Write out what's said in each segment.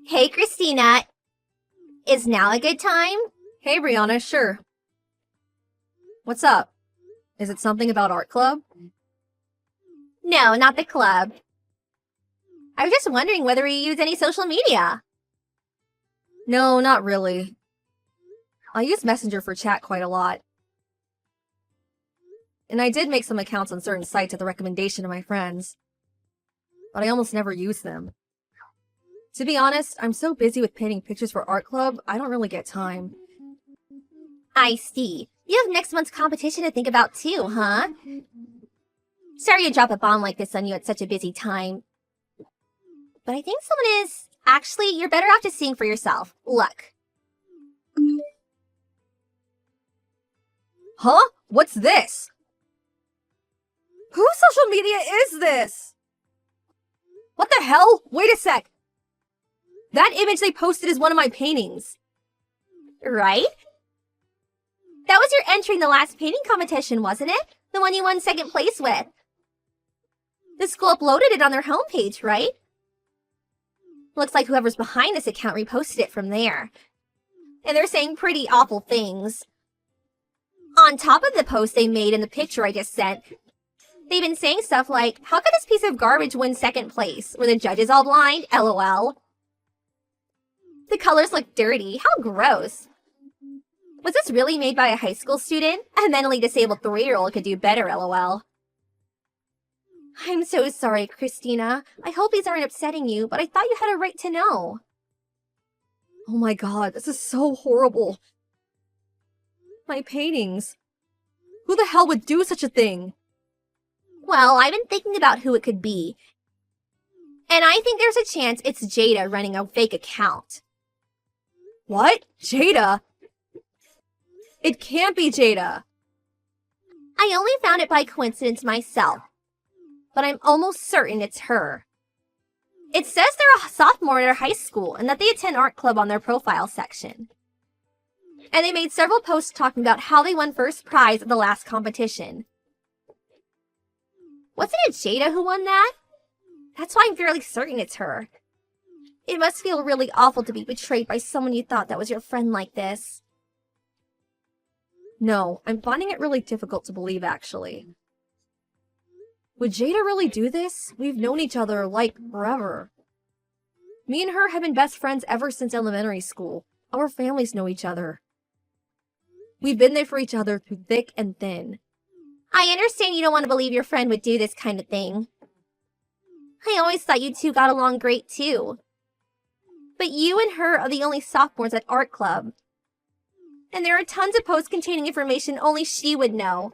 Hey, Christina. Is now a good time? Hey, Brianna, sure. What's up? Is it something about art club? No, not the club. I was just wondering whether you use any social media. No, not really. I use Messenger for chat quite a lot. And I did make some accounts on certain sites at the recommendation of my friends. But I almost never use them. To be honest, I'm so busy with painting pictures for art club, I don't really get time. I see. You have next month's competition to think about too, huh? Sorry to drop a bomb like this on you at such a busy time. But I think someone is... Actually, you're better off just seeing for yourself. Look. Huh? What's this? Whose social media is this? What the hell? Wait a sec. That image they posted is one of my paintings. Right? That was your entry in the last painting competition, wasn't it? The one you won second place with. The school uploaded it on their homepage, right? Looks like whoever's behind this account reposted it from there. And they're saying pretty awful things. On top of the post they made in the picture I just sent, they've been saying stuff like, how could this piece of garbage win second place? Were the judges all blind? LOL. The colors look dirty. How gross. Was this really made by a high school student? A mentally disabled 3-year-old could do better, LOL. I'm so sorry, Christina. I hope these aren't upsetting you, but I thought you had a right to know. Oh my god, this is so horrible. My paintings. Who the hell would do such a thing? Well, I've been thinking about who it could be. And I think there's a chance it's Jada running a fake account. What? Jada? It can't be Jada. I only found it by coincidence myself, but I'm almost certain it's her. It says they're a sophomore at our high school and that they attend art club on their profile section. And they made several posts talking about how they won first prize at the last competition. Wasn't it Jada who won that? That's why I'm fairly certain it's her. It must feel really awful to be betrayed by someone you thought that was your friend like this. No, I'm finding it really difficult to believe, actually. Would Jada really do this? We've known each other, like, forever. Me and her have been best friends ever since elementary school. Our families know each other. We've been there for each other through thick and thin. I understand you don't want to believe your friend would do this kind of thing. I always thought you two got along great, too. But you and her are the only sophomores at art club. And there are tons of posts containing information only she would know.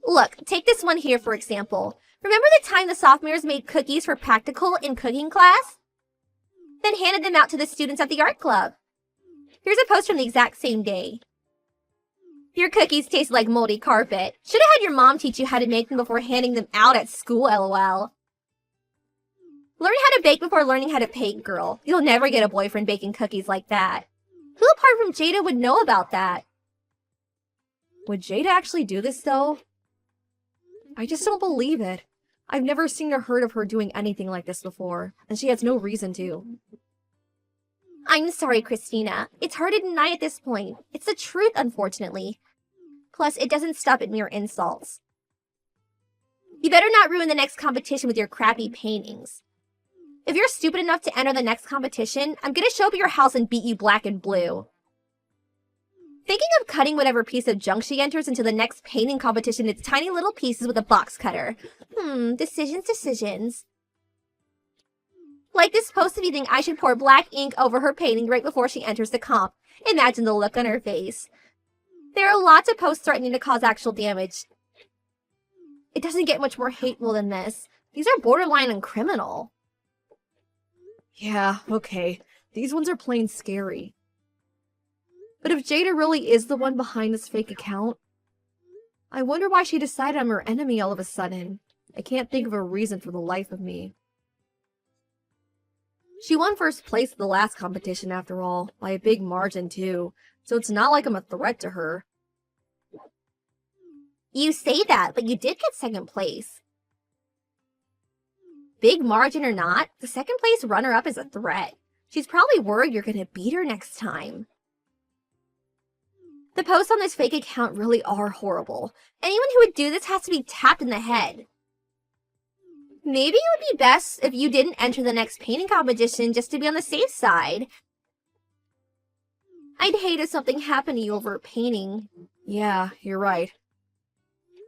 Look, take this one here for example. Remember the time the sophomores made cookies for practical in cooking class? Then handed them out to the students at the art club. Here's a post from the exact same day. Your cookies taste like moldy carpet. Should have had your mom teach you how to make them before handing them out at school, LOL. Learn how to bake before learning how to paint, girl. You'll never get a boyfriend baking cookies like that. Who apart from Jada would know about that? Would Jada actually do this, though? I just don't believe it. I've never seen or heard of her doing anything like this before, and she has no reason to. I'm sorry, Christina. It's hard to deny at this point. It's the truth, unfortunately. Plus, it doesn't stop at mere insults. You better not ruin the next competition with your crappy paintings. If you're stupid enough to enter the next competition, I'm gonna show up at your house and beat you black and blue. Thinking of cutting whatever piece of junk she enters into the next painting competition into tiny little pieces with a box cutter. Decisions. Like this post if you think I should pour black ink over her painting right before she enters the comp. Imagine the look on her face. There are lots of posts threatening to cause actual damage. It doesn't get much more hateful than this. These are borderline and criminal. Yeah, okay. These ones are plain scary. But if Jada really is the one behind this fake account, I wonder why she decided I'm her enemy all of a sudden. I can't think of a reason for the life of me. She won first place at the last competition after all, by a big margin too, so it's not like I'm a threat to her. You say that, but you did get second place. Big margin or not, the second place runner-up is a threat. She's probably worried you're gonna beat her next time. The posts on this fake account really are horrible. Anyone who would do this has to be tapped in the head. Maybe it would be best if you didn't enter the next painting competition just to be on the safe side. I'd hate if something happened to you over painting. Yeah, you're right.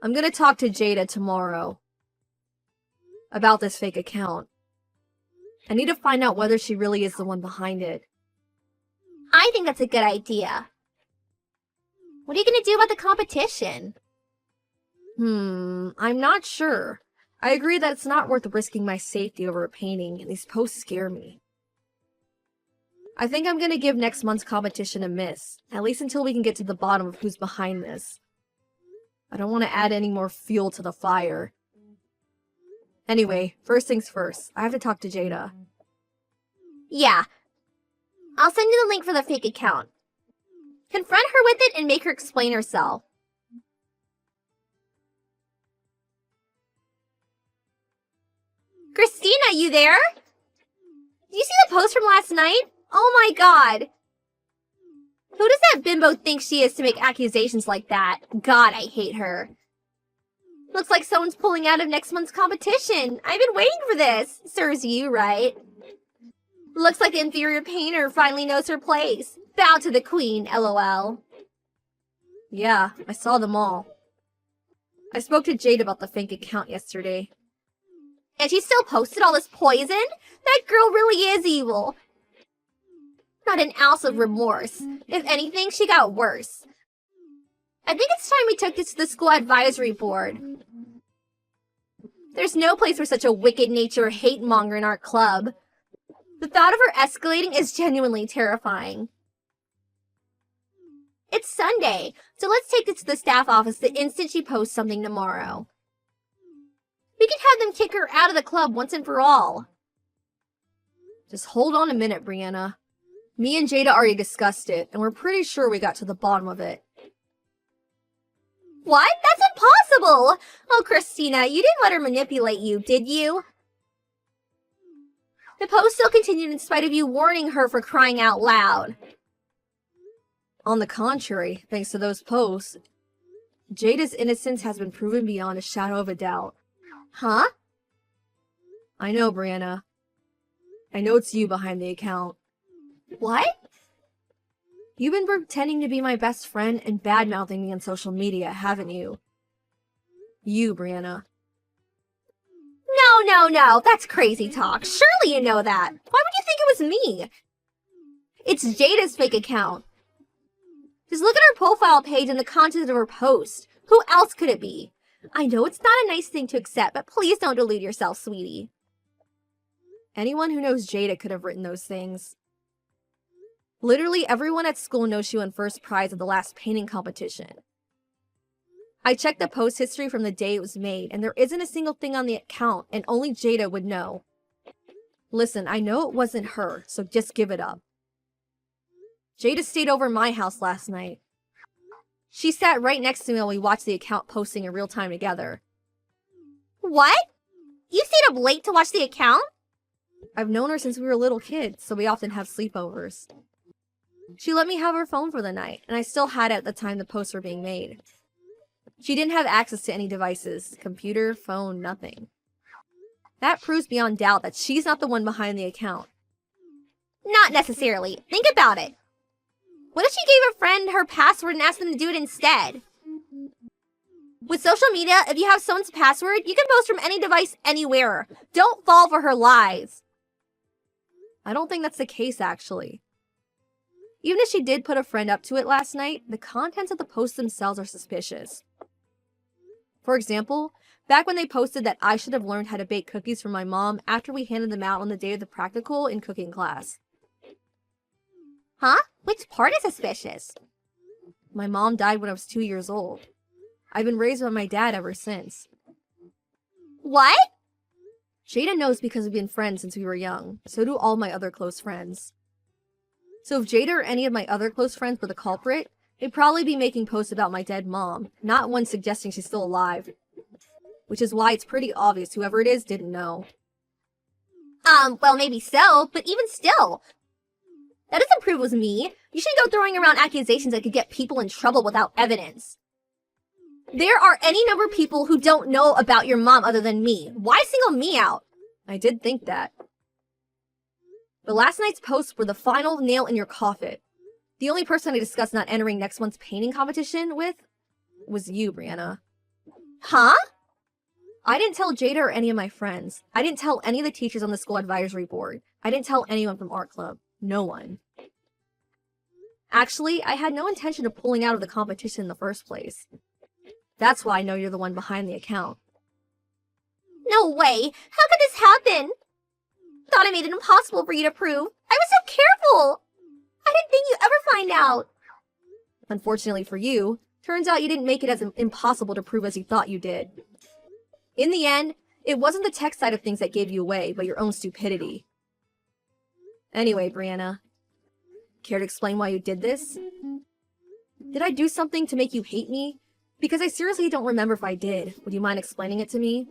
I'm gonna talk to Jada tomorrow about this fake account. I need to find out whether she really is the one behind it. I think that's a good idea. What are you gonna do about the competition? I'm not sure. I agree that it's not worth risking my safety over a painting, and these posts scare me. I think I'm gonna give next month's competition a miss, at least until we can get to the bottom of who's behind this. I don't want to add any more fuel to the fire. Anyway, first things first, I have to talk to Jada. Yeah. I'll send you the link for the fake account. Confront her with it and make her explain herself. Christina, you there? Did you see the post from last night? Oh my god. Who does that bimbo think she is to make accusations like that? God, I hate her. Looks like someone's pulling out of next month's competition. I've been waiting for this. Serves you, right? Looks like the inferior painter finally knows her place. Bow to the queen, lol. Yeah, I saw them all. I spoke to Jade about the fake account yesterday. And she still posted all this poison? That girl really is evil. Not an ounce of remorse. If anything, she got worse. I think it's time we took this to the school advisory board. There's no place for such a wicked nature hate monger in our club. The thought of her escalating is genuinely terrifying. It's Sunday, so let's take this to the staff office the instant she posts something tomorrow. We can have them kick her out of the club once and for all. Just hold on a minute, Brianna. Me and Jada already discussed it, and we're pretty sure we got to the bottom of it. What? That's impossible! Oh, Christina, you didn't let her manipulate you, did you? The post still continued in spite of you warning her for crying out loud. On the contrary, thanks to those posts, Jada's innocence has been proven beyond a shadow of a doubt. Huh? I know, Brianna. I know it's you behind the account. What? You've been pretending to be my best friend and bad-mouthing me on social media, haven't you? You, Brianna. No, that's crazy talk. Surely you know that. Why would you think it was me? It's Jada's fake account. Just look at her profile page and the content of her post. Who else could it be? I know it's not a nice thing to accept, but please don't delude yourself, sweetie. Anyone who knows Jada could have written those things. Literally everyone at school knows she won first prize at the last painting competition. I checked the post history from the day it was made, and there isn't a single thing on the account, and only Jada would know. Listen, I know it wasn't her, so just give it up. Jada stayed over my house last night. She sat right next to me while we watched the account posting in real time together. What? You stayed up late to watch the account? I've known her since we were little kids, so we often have sleepovers. She let me have her phone for the night, and I still had it at the time the posts were being made. She didn't have access to any devices, computer, phone, nothing. That proves beyond doubt that she's not the one behind the account. Not necessarily. Think about it. What if she gave a friend her password and asked them to do it instead? With social media, if you have someone's password, you can post from any device anywhere. Don't fall for her lies. I don't think that's the case, actually. Even if she did put a friend up to it last night, the contents of the posts themselves are suspicious. For example, back when they posted that I should have learned how to bake cookies from my mom after we handed them out on the day of the practical in cooking class. Huh? Which part is suspicious? My mom died when I was 2 years old. I've been raised by my dad ever since. What? Jada knows because we've been friends since we were young. So do all my other close friends. So if Jada or any of my other close friends were the culprit, they'd probably be making posts about my dead mom, not one suggesting she's still alive. Which is why it's pretty obvious whoever it is didn't know. Well, maybe so, but even still, That doesn't prove it was me. You shouldn't go throwing around accusations that could get people in trouble without evidence. There are any number of people who don't know about your mom other than me. Why single me out? I did think that. But last night's posts were the final nail in your coffin. The only person I discussed not entering next month's painting competition with was you, Brianna. Huh? I didn't tell Jada or any of my friends. I didn't tell any of the teachers on the school advisory board. I didn't tell anyone from art club. No one. Actually, I had no intention of pulling out of the competition in the first place. That's why I know you're the one behind the account. No way! How could this happen? Thought I made it impossible for you to prove. I was so careful! I didn't think you'd ever find out. Unfortunately for you, turns out you didn't make it as impossible to prove as you thought you did. In the end, it wasn't the tech side of things that gave you away, but your own stupidity. Anyway, Brianna, care to explain why you did this? Did I do something to make you hate me? Because I seriously don't remember if I did. Would you mind explaining it to me?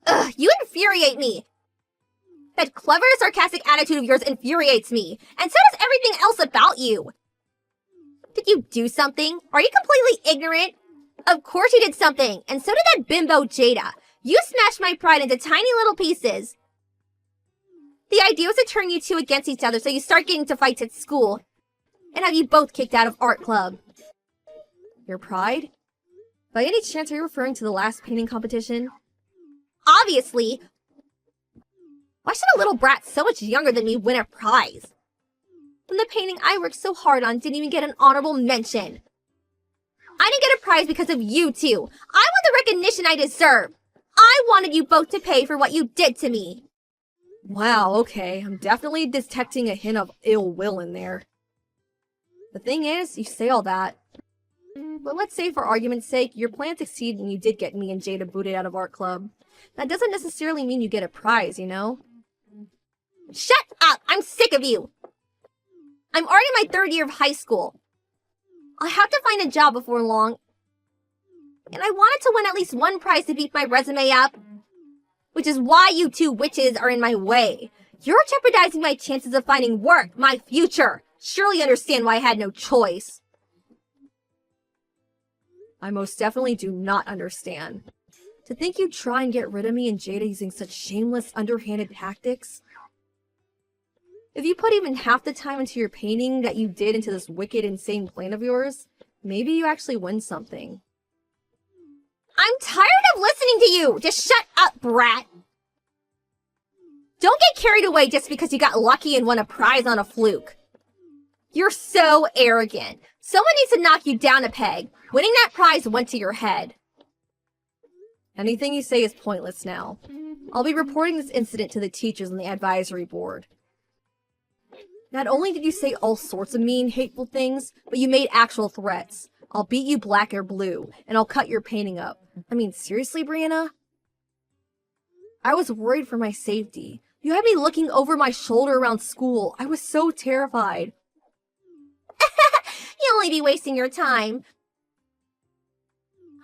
Ugh, you infuriate me! That clever, sarcastic attitude of yours infuriates me, and so does everything else about you. Did you do something? Are you completely ignorant? Of course you did something, and so did that bimbo Jada. You smashed my pride into tiny little pieces. The idea was to turn you two against each other so you start getting to fights at school, and have you both kicked out of art club. Your pride? By any chance are you referring to the last painting competition? Obviously. Why should a little brat so much younger than me win a prize? When the painting I worked so hard on didn't even get an honorable mention. I didn't get a prize because of you two. I want the recognition I deserve. I wanted you both to pay for what you did to me. Wow, okay. I'm definitely detecting a hint of ill will in there. The thing is, you say all that. But let's say for argument's sake, your plan succeeded and you did get me and Jada booted out of art club. That doesn't necessarily mean you get a prize, you know? Shut up! I'm sick of you! I'm already in my 3rd year of high school. I'll have to find a job before long. And I wanted to win at least one prize to beef my resume up. Which is why you two witches are in my way. You're jeopardizing my chances of finding work, my future. Surely you understand why I had no choice. I most definitely do not understand. To think you'd try and get rid of me and Jada using such shameless, underhanded tactics? If you put even half the time into your painting that you did into this wicked, insane plan of yours, maybe you actually win something. I'm tired of listening to you! Just shut up, brat! Don't get carried away just because you got lucky and won a prize on a fluke. You're so arrogant. Someone needs to knock you down a peg. Winning that prize went to your head. Anything you say is pointless now. I'll be reporting this incident to the teachers and the advisory board. Not only did you say all sorts of mean, hateful things, but you made actual threats. I'll beat you black or blue, and I'll cut your painting up. I mean, seriously, Brianna? I was worried for my safety. You had me looking over my shoulder around school. I was so terrified. You'll only be wasting your time.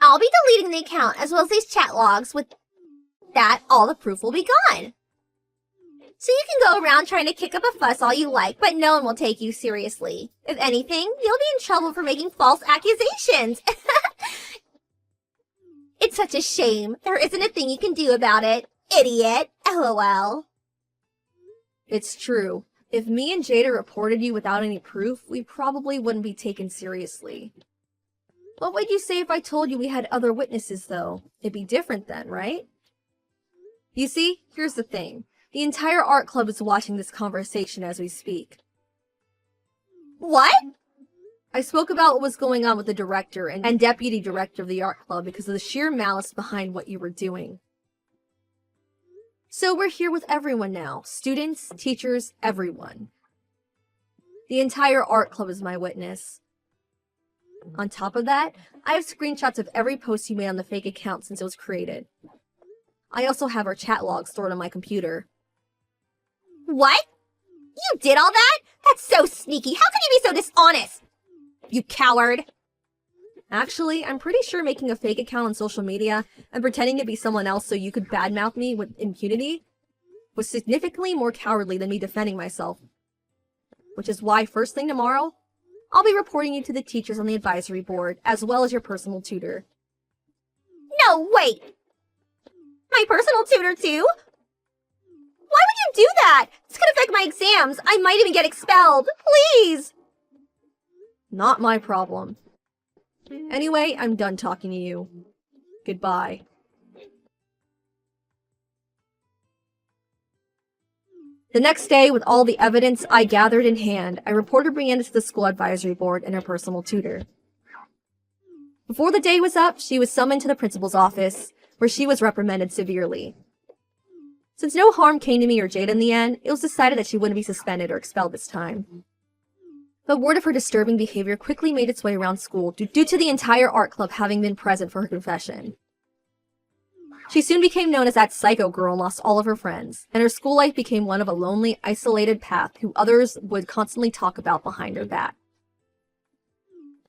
I'll be deleting the account as well as these chat logs. With that, all the proof will be gone. So you can go around trying to kick up a fuss all you like, but no one will take you seriously. If anything, you'll be in trouble for making false accusations. It's such a shame. There isn't a thing you can do about it. Idiot. LOL. It's true. If me and Jada reported you without any proof, we probably wouldn't be taken seriously. What would you say if I told you we had other witnesses, though? It'd be different then, right? You see, here's the thing. The entire art club is watching this conversation as we speak. What? I spoke about what was going on with the director and deputy director of the art club because of the sheer malice behind what you were doing. So we're here with everyone now. Students, teachers, everyone. The entire art club is my witness. On top of that, I have screenshots of every post you made on the fake account since it was created. I also have our chat logs stored on my computer. What? You did all that? That's so sneaky. How could you be so dishonest? You coward. Actually, I'm pretty sure making a fake account on social media and pretending to be someone else so you could badmouth me with impunity was significantly more cowardly than me defending myself. which is why first thing tomorrow, I'll be reporting you to the teachers on the advisory board, as well as your personal tutor. No, wait! My personal tutor too? Why would you do that? This could affect my exams. I might even get expelled. Please! Not my problem. Anyway, I'm done talking to you. Goodbye. The next day, with all the evidence I gathered in hand, I reported Brianna to the school advisory board and her personal tutor. Before the day was up, she was summoned to the principal's office, where she was reprimanded severely. Since no harm came to me or Jada in the end, it was decided that she wouldn't be suspended or expelled this time. The word of her disturbing behavior quickly made its way around school due to the entire art club having been present for her confession. She soon became known as that psycho girl and lost all of her friends, and her school life became one of a lonely, isolated path who others would constantly talk about behind her back.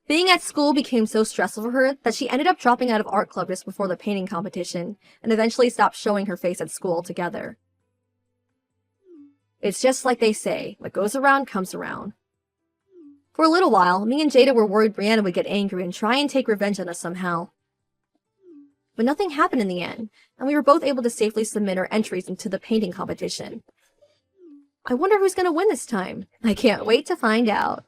Being at school became so stressful for her that she ended up dropping out of art club just before the painting competition, and eventually stopped showing her face at school altogether. It's just like they say, what goes around comes around. For a little while, me and Jada were worried Brianna would get angry and try and take revenge on us somehow. But nothing happened in the end, and we were both able to safely submit our entries into the painting competition. I wonder who's going to win this time. I can't wait to find out.